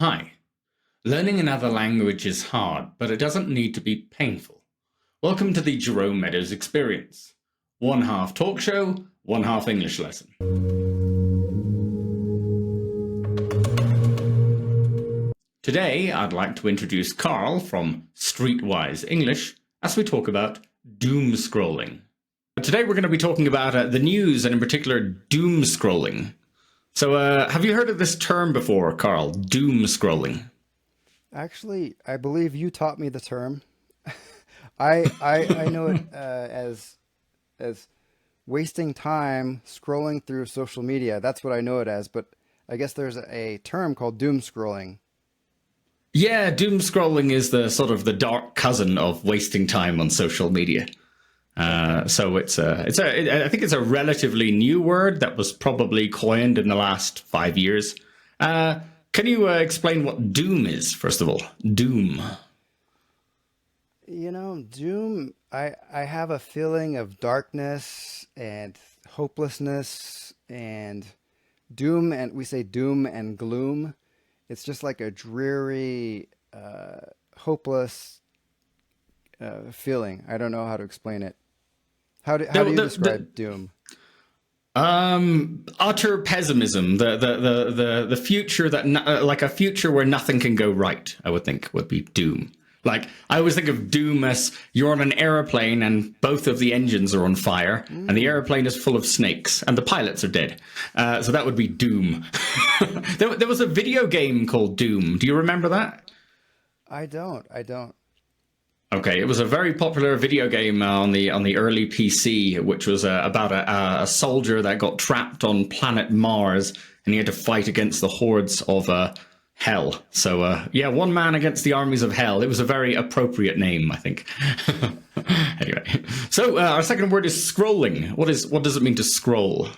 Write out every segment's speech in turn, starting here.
Hi. Learning another language is hard, but it doesn't need to be painful. Welcome to the Jerome Meadows experience. One half talk show, one half English lesson. Today, I'd like to introduce Carl from StreetWiseEnglish as we talk about doomscrolling. Today, we're going to be talking about the news and in particular doomscrolling. So, have you heard of this term before, Carl? Doomscrolling. Actually, I believe you taught me the term. I know it as wasting time scrolling through social media. That's what I know it as, but I guess there's a term called doom scrolling. Yeah, doomscrolling is the sort of the dark cousin of wasting time on social media. So I think it's a relatively new word that was probably coined in the last 5 years. Can you explain what doom is, first of all? Doom. Doom, I have a feeling of darkness and hopelessness and doom, and we say doom and gloom. It's just like a dreary, hopeless feeling. I don't know how to explain it. How do you describe doom? Utter pessimism. The future that like a future where nothing can go right. I would think would be doom. Like I always think of doom as you're on an airplane and both of the engines are on fire and the airplane is full of snakes and the pilots are dead. So that would be doom. There was a video game called Doom. Do you remember that? I don't. Okay, it was a very popular video game on the early PC, which was about a soldier that got trapped on planet Mars, and he had to fight against the hordes of hell. So yeah, one man against the armies of hell. It was a very appropriate name, I think. Anyway, so our second word is scrolling. What does it mean to scroll?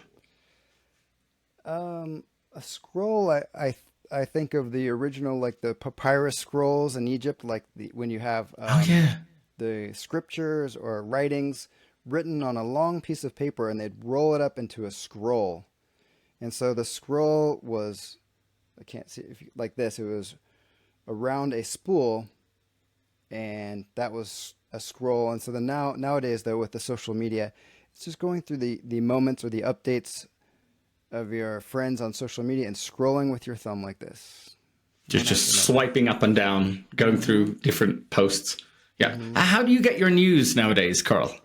A scroll. I think of the original, like the papyrus scrolls in Egypt, like when you have Oh yeah. the scriptures or writings written on a long piece of paper, and they'd roll it up into a scroll. And so the scroll was, I can't see if like this. It was around a spool, and that was a scroll. And so then nowadays, though, with the social media, it's just going through the moments or the updates of your friends on social media and scrolling with your thumb like this. Just swiping up and down, going through different posts. Yeah. Mm-hmm. How do you get your news nowadays, Carl?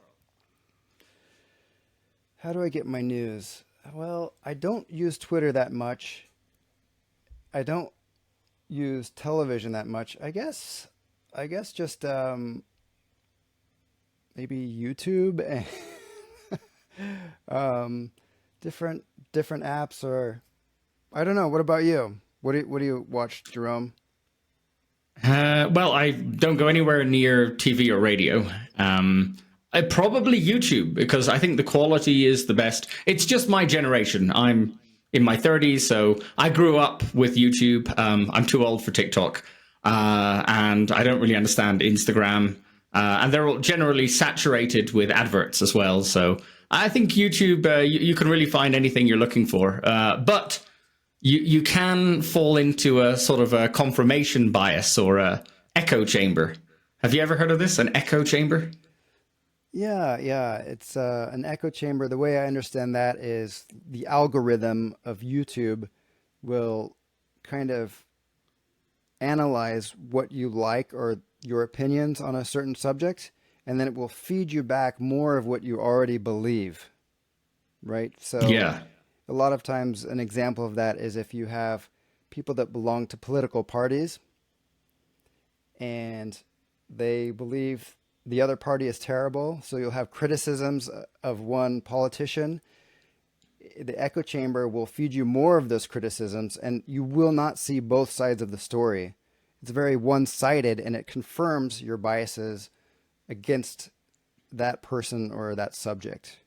How do I get my news? Well, I don't use Twitter that much. I don't use television that much. I guess just maybe YouTube and different apps, or I don't know. What about you? What do you watch, Jerome? Well, I don't go anywhere near TV or radio. I probably YouTube because I think the quality is the best. It's just my generation. I'm in my 30s, so I grew up with YouTube. I'm too old for TikTok, and I don't really understand Instagram. And they're all generally saturated with adverts as well. So I think YouTube, you can really find anything you're looking for. But you can fall into a sort of a confirmation bias or a echo chamber. Have you ever heard of this? An echo chamber? Yeah. It's an echo chamber. The way I understand that is the algorithm of YouTube will kind of analyze what you like or your opinions on a certain subject, and then it will feed you back more of what you already believe, right? So Yeah. a lot of times an example of that is if you have people that belong to political parties and they believe the other party is terrible, so you'll have criticisms of one politician. The echo chamber will feed you more of those criticisms, and you will not see both sides of the story. It's very one-sided, and it confirms your biases against that person or that subject,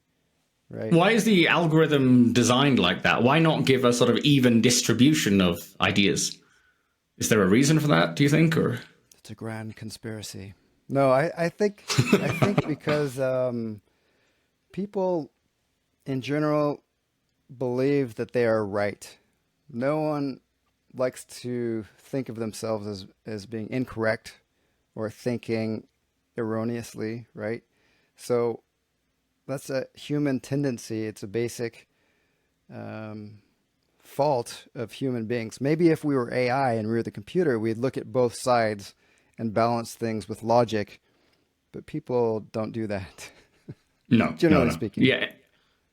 right? Why is the algorithm designed like that? Why not give a sort of even distribution of ideas? Is there a reason for that, do you think? Or It's a grand conspiracy. No, I think because people in general believe that they are right. No one likes to think of themselves as being incorrect or thinking erroneously, right? So that's a human tendency. It's a basic fault of human beings. Maybe if we were AI and we were the computer, we'd look at both sides and balance things with logic. But people don't do that, No, no, generally no. speaking. Yeah.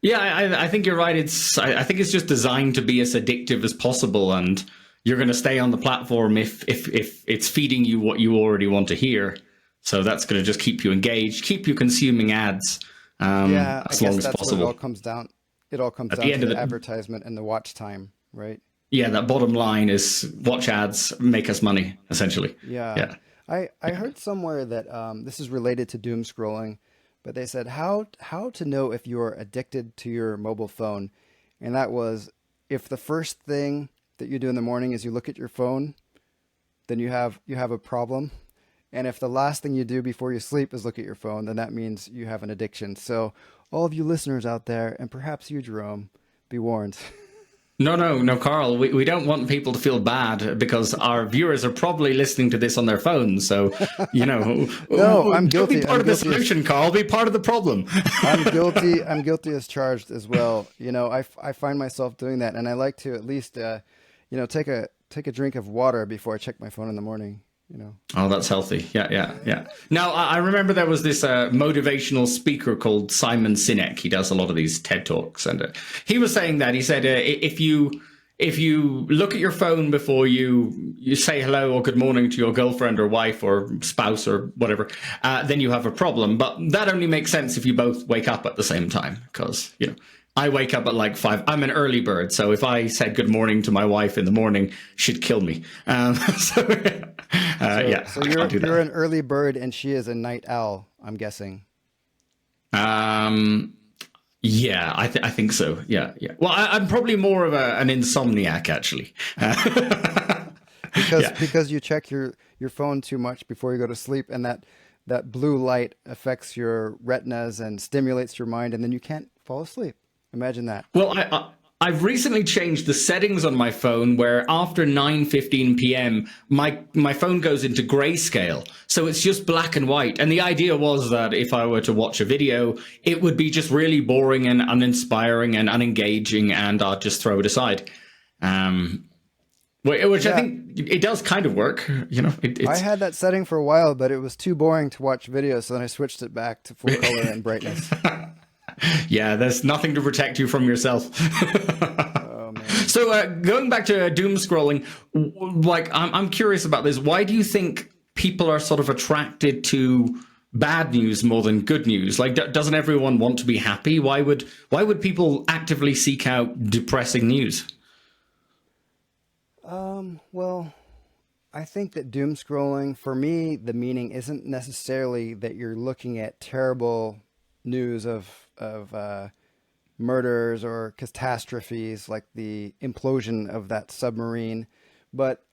Yeah, I think you're right. I think it's just designed to be as addictive as possible, and you're going to stay on the platform if it's feeding you what you already want to hear. So that's going to just keep you engaged, keep you consuming ads Yeah, I as guess long as that's what it all possible. comes down. It all comes At down the to end of the the advertisement and the watch time, right? yeah, that bottom line is watch ads, make us money, essentially. Yeah. Yeah. I heard somewhere that this is related to doom scrolling, but they said how to know if you're addicted to your mobile phone. And that was if the first thing that you do in the morning is you look at your phone, then you have a problem. And if the last thing you do before you sleep is look at your phone, then that means you have an addiction. So all of you listeners out there, and perhaps you, Jerome, be warned. No, no, no, Carl. We don't want people to feel bad because our viewers are probably listening to this on their phones. So, No, I'm don't be guilty. part I'm of the guilty as solution, Carl. Be part of the problem. I'm guilty. I'm guilty as charged as well. I find myself doing that, and I like to at least take a drink of water before I check my phone in the morning. Oh, that's healthy. Yeah, yeah, yeah. Now, I remember there was this motivational speaker called Simon Sinek. He does a lot of these TED Talks, and he was saying that he said if you look at your phone before you say hello or good morning to your girlfriend or wife or spouse or whatever, then you have a problem. But that only makes sense if you both wake up at the same time, because I wake up at like 5. I'm an early bird, so if I said good morning to my wife in the morning, she'd kill me. Yeah, So I you're can't do you're that. an early bird, and she is a night owl. I'm guessing Um, yeah, I think so. Yeah, yeah. Well, I'm probably more of an insomniac, actually. because Yeah. because you check your phone too much before you go to sleep, and that blue light affects your retinas and stimulates your mind, and then you can't fall asleep. Imagine that. Well, I've recently changed the settings on my phone where after 9:15 p.m. my phone goes into grayscale, so it's just black and white. And the idea was that if I were to watch a video, it would be just really boring and uninspiring and unengaging, and I'd just throw it aside. Which I Yeah, think it does kind of work. I It's had that setting for a while, but it was too boring to watch videos, so then I switched it back to full color and brightness. yeah. There's nothing to protect you from yourself. Oh man. So going back to doom scrolling, like I'm curious about this. Why do you think people are sort of attracted to bad news more than good news? Like, doesn't everyone want to be happy? Why would people actively seek out depressing news? Well, I think that doom scrolling, for me, the meaning isn't necessarily that you're looking at terrible news of murders or catastrophes like the implosion of that submarine, but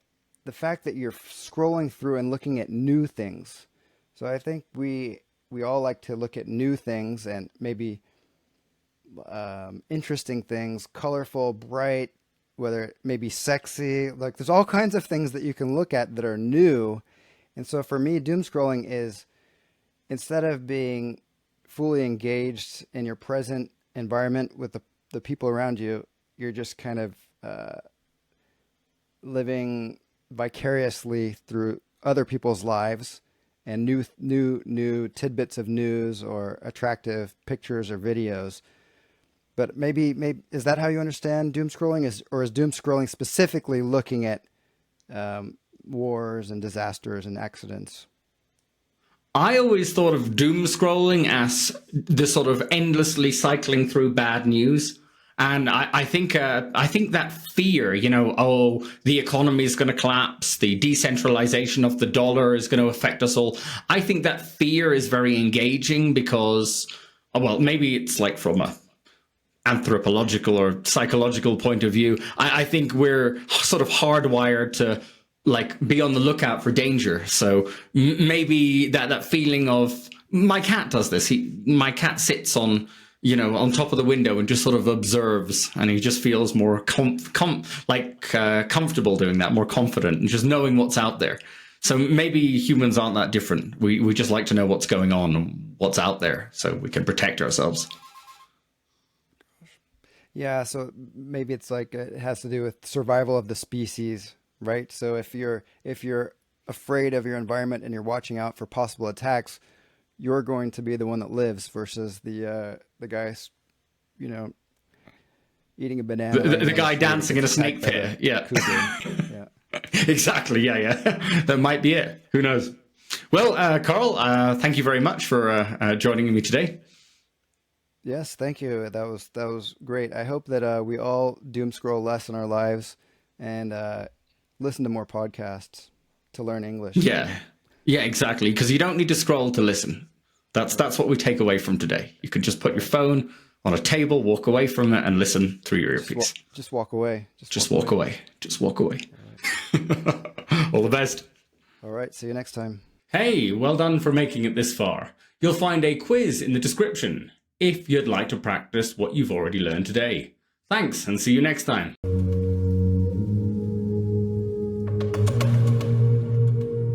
the fact that you're scrolling through and looking at new things. So I think we all like to look at new things and maybe interesting things, colorful, bright, whether it may be sexy. Like there's all kinds of things that you can look at that are new. And so for me, doom scrolling is instead of being fully engaged in your present environment with the people around you, you're just kind of living vicariously through other people's lives and new tidbits of news or attractive pictures or videos. But maybe is that how you understand doom scrolling? Or is doom scrolling specifically looking at wars and disasters and accidents? I always thought of doom scrolling as the sort of endlessly cycling through bad news. And I think that fear, oh, the economy is going to collapse, the decentralization of the dollar is going to affect us all. I think that fear is very engaging because, well, maybe it's like from a anthropological or psychological point of view. I think we're sort of hardwired to like be on the lookout for danger. So maybe that feeling of my cat does this. My cat sits on on top of the window and just sort of observes, and he just feels more comfortable doing that, more confident, and just knowing what's out there. So maybe humans aren't that different. We just like to know what's going on and what's out there so we can protect ourselves. Yeah, so maybe it's like it has to do with survival of the species, right? So if you're afraid of your environment and you're watching out for possible attacks, you're going to be the one that lives versus the guy, eating a banana. The guy dancing in a snake pit. Yeah. Yeah. Exactly. Yeah. That might be it. Who knows? Well, Carl, thank you very much for joining me today. Yes, thank you. That was great. I hope that we all doom scroll less in our lives and listen to more podcasts to learn English. Yeah, exactly. Because you don't need to scroll to listen. That's what we take away from today. You can just put your phone on a table, walk away from it, and listen through your earpiece. Just walk away. Just walk away. Just walk away. All the best. All right. See you next time. Hey, well done for making it this far. You'll find a quiz in the description if you'd like to practice what you've already learned today. Thanks, and see you next time.